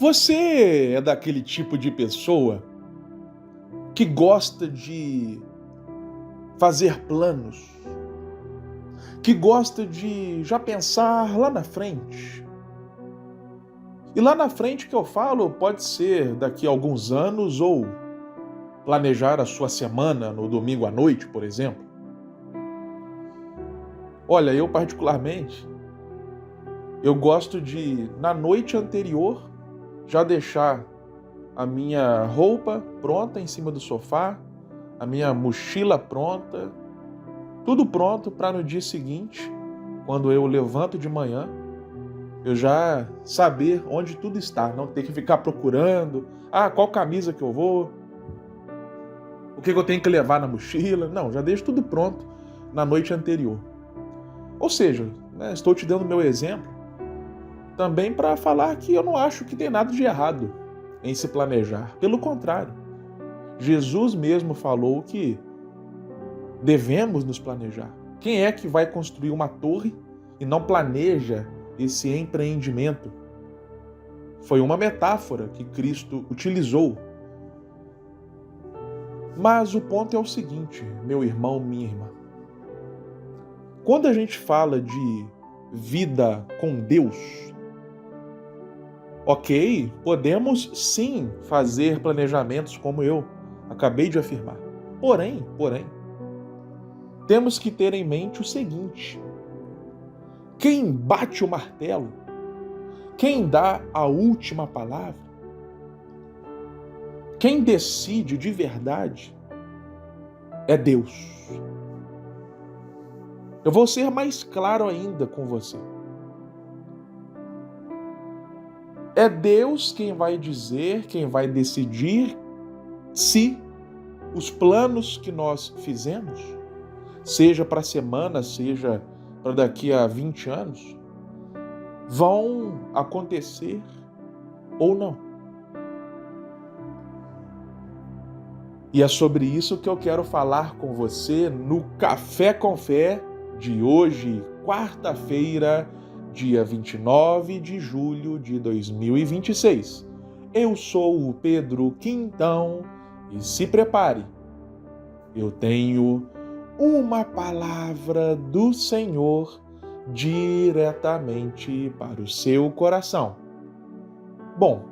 Você é daquele tipo de pessoa que gosta de fazer planos, que gosta de já pensar lá na frente. E lá na frente que eu falo pode ser daqui a alguns anos ou planejar a sua semana no domingo à noite, por exemplo. Olha, eu particularmente, eu gosto de, na noite anterior, já deixar a minha roupa pronta em cima do sofá, a minha mochila pronta, tudo pronto para no dia seguinte, quando eu levanto de manhã, eu já saber onde tudo está, não ter que ficar procurando, qual camisa que eu vou, o que eu tenho que levar na mochila. Não, já deixo tudo pronto na noite anterior. Ou seja, estou te dando meu exemplo também para falar que eu não acho que tem nada de errado em se planejar. Pelo contrário, Jesus mesmo falou que devemos nos planejar. Quem é que vai construir uma torre e não planeja esse empreendimento? Foi uma metáfora que Cristo utilizou. Mas o ponto é o seguinte, meu irmão, minha irmã. Quando a gente fala de vida com Deus, ok, podemos sim fazer planejamentos como eu acabei de afirmar. Porém, temos que ter em mente o seguinte: quem bate o martelo, quem dá a última palavra, quem decide de verdade é Deus. Eu vou ser mais claro ainda com você. É Deus quem vai dizer, quem vai decidir se os planos que nós fizemos, seja para a semana, seja para daqui a 20 anos, vão acontecer ou não. E é sobre isso que eu quero falar com você no Café com Fé de hoje, quarta-feira, dia 29 de julho de 2026. Eu sou o Pedro Quintão e se prepare, eu tenho uma palavra do Senhor diretamente para o seu coração. Bom,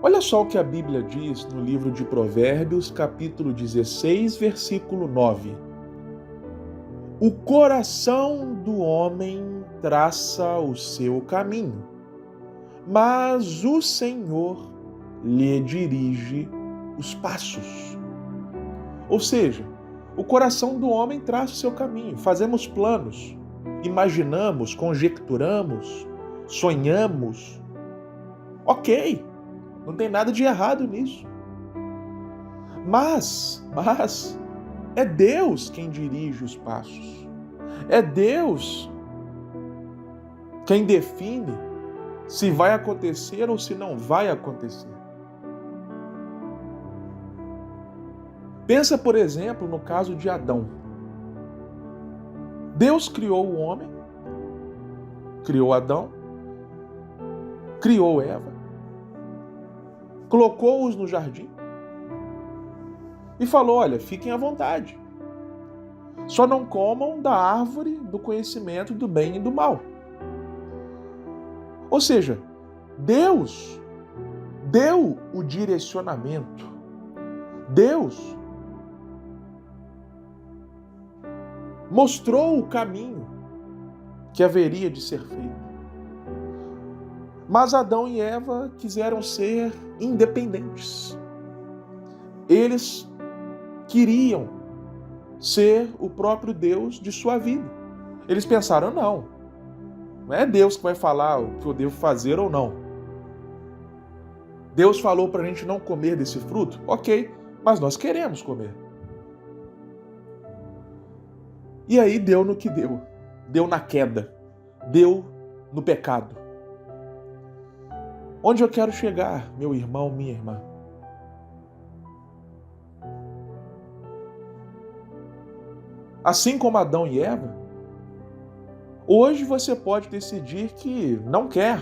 olha só o que a Bíblia diz no livro de Provérbios, capítulo 16, versículo 9. O coração do homem traça o seu caminho, mas o Senhor lhe dirige os passos. Ou seja, o coração do homem traça o seu caminho. Fazemos planos, imaginamos, conjecturamos, sonhamos. Ok, não tem nada de errado nisso. Mas é Deus quem dirige os passos. É Deus quem define se vai acontecer ou se não vai acontecer. Pensa, por exemplo, no caso de Adão. Deus criou o homem, criou Adão, criou Eva, colocou-os no jardim e falou: olha, fiquem à vontade. Só não comam da árvore do conhecimento do bem e do mal. Ou seja, Deus deu o direcionamento. Deus mostrou o caminho que haveria de ser feito. Mas Adão e Eva quiseram ser independentes. Eles queriam ser o próprio Deus de sua vida. Eles pensaram: não é Deus que vai falar o que eu devo fazer ou não. Deus falou para a gente não comer desse fruto? Ok, mas nós queremos comer. E aí deu no que deu. Deu na queda. Deu no pecado. Onde eu quero chegar, meu irmão, minha irmã? Assim como Adão e Eva, hoje você pode decidir que não quer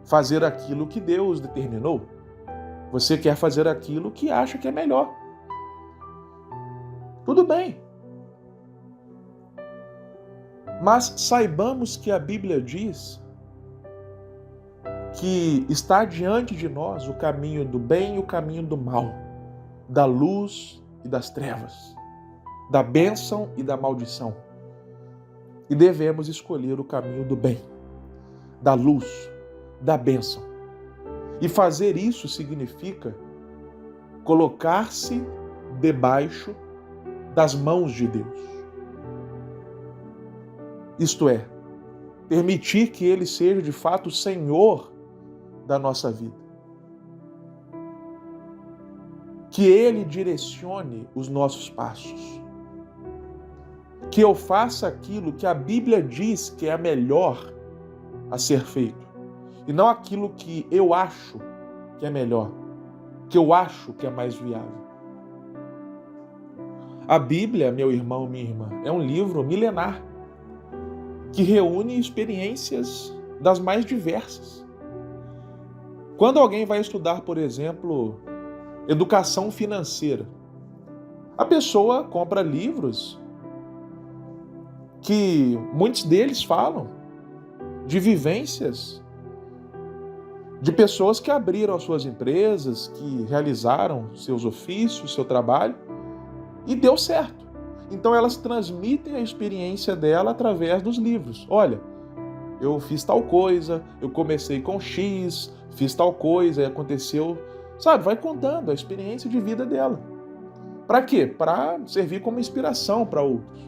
fazer aquilo que Deus determinou. Você quer fazer aquilo que acha que é melhor. Tudo bem. Mas saibamos que a Bíblia diz que está diante de nós o caminho do bem e o caminho do mal, da luz e das trevas, da bênção e da maldição. E devemos escolher o caminho do bem, da luz, da bênção. E fazer isso significa colocar-se debaixo das mãos de Deus. Isto é, permitir que Ele seja de fato o Senhor da nossa vida. Que Ele direcione os nossos passos. Que eu faça aquilo que a Bíblia diz que é melhor a ser feito. E não aquilo que eu acho que é melhor, que eu acho que é mais viável. A Bíblia, meu irmão, minha irmã, é um livro milenar que reúne experiências das mais diversas. Quando alguém vai estudar, por exemplo, educação financeira, a pessoa compra livros que muitos deles falam de vivências de pessoas que abriram as suas empresas, que realizaram seus ofícios, seu trabalho, e deu certo. Então elas transmitem a experiência dela através dos livros. Olha, eu fiz tal coisa, eu comecei com X, fiz tal coisa e aconteceu. Sabe, vai contando a experiência de vida dela. Para quê? Para servir como inspiração para outros.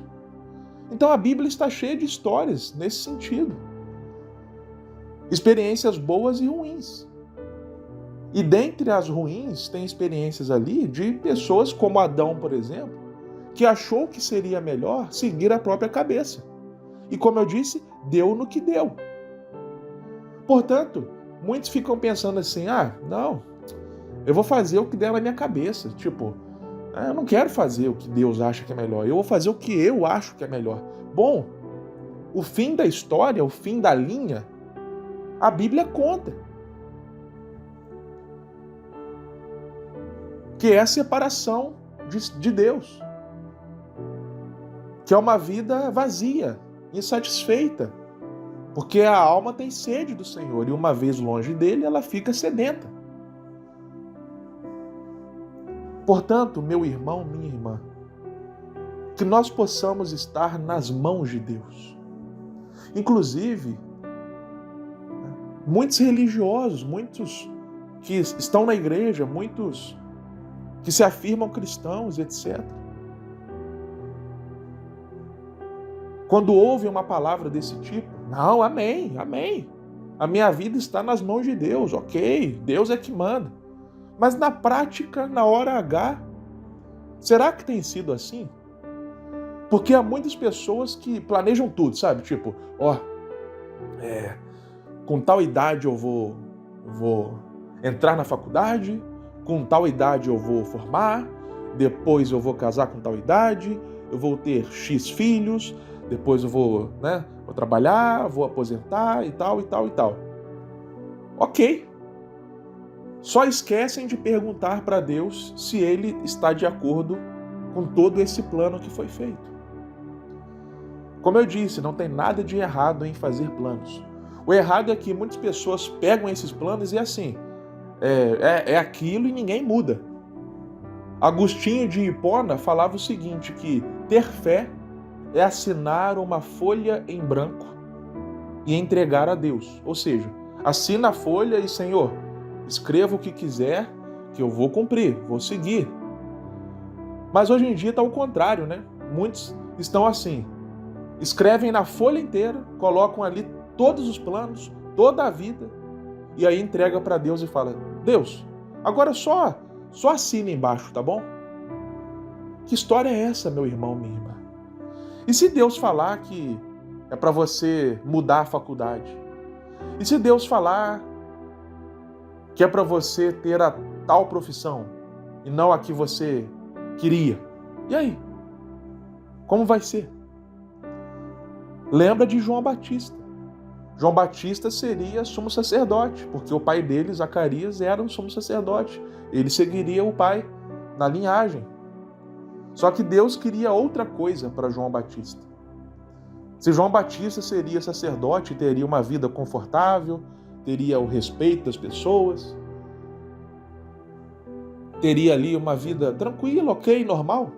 Então a Bíblia está cheia de histórias nesse sentido. Experiências boas e ruins. E dentre as ruins, tem experiências ali de pessoas como Adão, por exemplo, que achou que seria melhor seguir a própria cabeça. E como eu disse, deu no que deu. Portanto, muitos ficam pensando assim, não, eu vou fazer o que der na minha cabeça. Tipo, eu não quero fazer o que Deus acha que é melhor, eu vou fazer o que eu acho que é melhor. Bom, o fim da história, o fim da linha, a Bíblia conta. Que é a separação de Deus. Que é uma vida vazia, insatisfeita. Porque a alma tem sede do Senhor e uma vez longe dele, ela fica sedenta. Portanto, meu irmão, minha irmã, que nós possamos estar nas mãos de Deus. Inclusive, muitos religiosos, muitos que estão na igreja, muitos que se afirmam cristãos, etc. Quando ouvem uma palavra desse tipo, não, amém. A minha vida está nas mãos de Deus, ok, Deus é que manda. Mas na prática, na hora H, será que tem sido assim? Porque há muitas pessoas que planejam tudo, sabe? Tipo, com tal idade eu vou entrar na faculdade, com tal idade eu vou formar, depois eu vou casar com tal idade, eu vou ter X filhos, depois eu vou trabalhar, vou aposentar e tal. Ok. Só esquecem de perguntar para Deus se Ele está de acordo com todo esse plano que foi feito. Como eu disse, não tem nada de errado em fazer planos. O errado é que muitas pessoas pegam esses planos e assim, é aquilo e ninguém muda. Agostinho de Hipona falava o seguinte, que ter fé é assinar uma folha em branco e entregar a Deus. Ou seja, assina a folha e, Senhor, escreva o que quiser, que eu vou cumprir, vou seguir. Mas hoje em dia está o contrário, né? Muitos estão assim, escrevem na folha inteira, colocam ali todos os planos, toda a vida, e aí entrega para Deus e fala, Deus, agora só assina embaixo, tá bom? Que história é essa, meu irmão, minha irmã? E se Deus falar que é para você mudar a faculdade? E se Deus falar que é para você ter a tal profissão e não a que você queria? E aí? Como vai ser? Lembra de João Batista. João Batista seria sumo sacerdote, porque o pai dele, Zacarias, era um sumo sacerdote. Ele seguiria o pai na linhagem. Só que Deus queria outra coisa para João Batista. Se João Batista seria sacerdote, teria uma vida confortável, teria o respeito das pessoas, teria ali uma vida tranquila, ok, normal.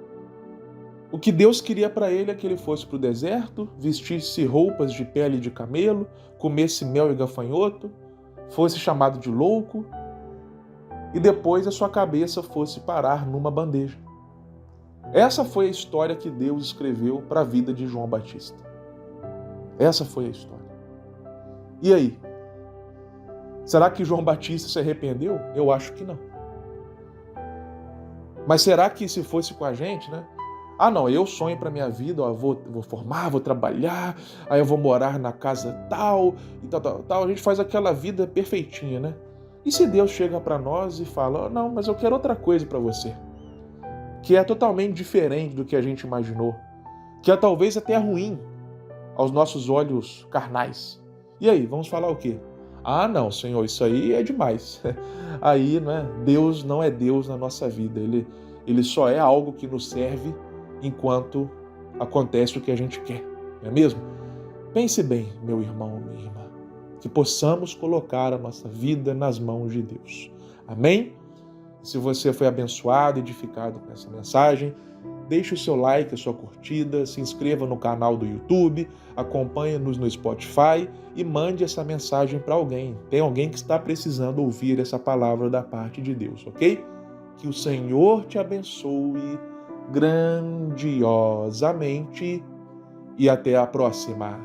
O que Deus queria para ele é que ele fosse para o deserto, vestisse roupas de pele de camelo, comesse mel e gafanhoto, fosse chamado de louco e depois a sua cabeça fosse parar numa bandeja. Essa foi a história que Deus escreveu para a vida de João Batista. Essa foi a história. E aí? Será que João Batista se arrependeu? Eu acho que não. Mas será que se fosse com a gente, né? Ah, não, eu sonho para minha vida, ó, vou formar, vou trabalhar, aí eu vou morar na casa tal, e tal. A gente faz aquela vida perfeitinha, né? E se Deus chega para nós e fala, oh, não, mas eu quero outra coisa para você, que é totalmente diferente do que a gente imaginou, que é talvez até ruim aos nossos olhos carnais. E aí, vamos falar o quê? Ah, não, Senhor, isso aí é demais. Aí, né, Deus não é Deus na nossa vida, ele só é algo que nos serve enquanto acontece o que a gente quer, não é mesmo? Pense bem, meu irmão, minha irmã, que possamos colocar a nossa vida nas mãos de Deus. Amém? Se você foi abençoado, edificado com essa mensagem, deixe o seu like, a sua curtida, se inscreva no canal do YouTube, acompanhe-nos no Spotify e mande essa mensagem para alguém. Tem alguém que está precisando ouvir essa palavra da parte de Deus, ok? Que o Senhor te abençoe grandiosamente e até a próxima.